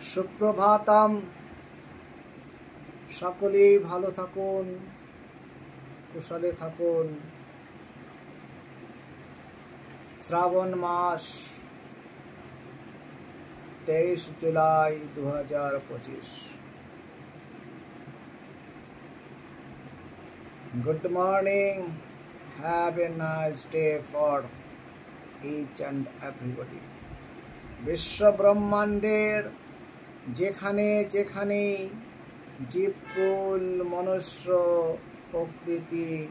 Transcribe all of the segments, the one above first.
সুপ্রভাতম। সকলেই ভালো থাকুন, কুশলে থাকুন। শ্রাবণ মাস 23 July 2025। Good morning. Have a nice day for each and everybody. বিশ্ব ব্রহ্মাণ্ডের যেখানে যেখানে জীবকুল, মনুষ্য, প্রকৃতি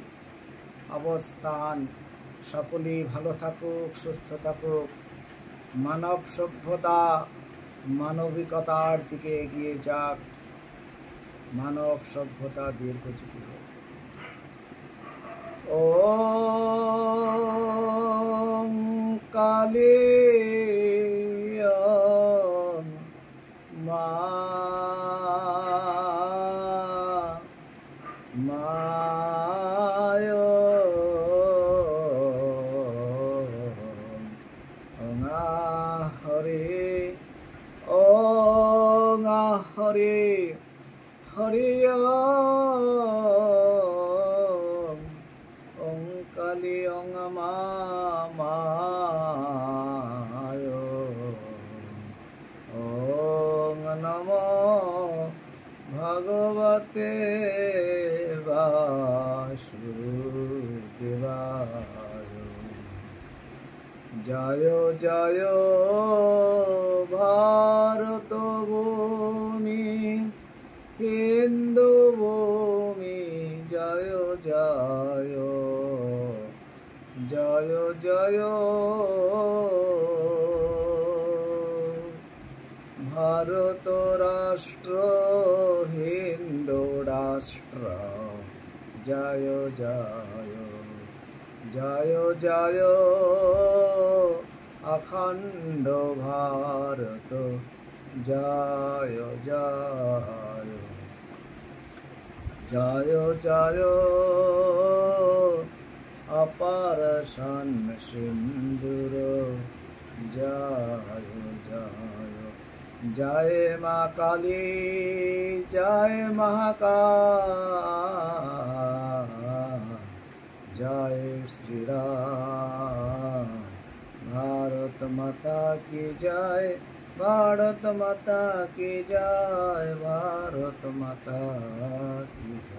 অবস্থান, সকলেই ভালো থাকুক, সুস্থ থাকুক। মানব সভ্যতা মানবিকতার দিকে এগিয়ে যাক, মানব সভ্যতা দীর্ঘজীবী হোক। ওম কালী হরে হরে ওং কালী ওং মায় ওং নমো ভগবতে বাসুদেবায়। জয় জয় ভারত ভূমি, হিন্দু ভূমি, জয় জয় জয় জয়। ভারত রাষ্ট্র হিন্দু রাষ্ট্র, জয় জয় জয় জয়। অখণ্ড ভারত জয় জয় জয় জয়। অপার শান সিন্দুর, জয় জয় জয় মা কালী, জয় মহাকাল, জয় শ্রীরাম। भारत माता की जय, भारत माता की जय, भारत माता की जय।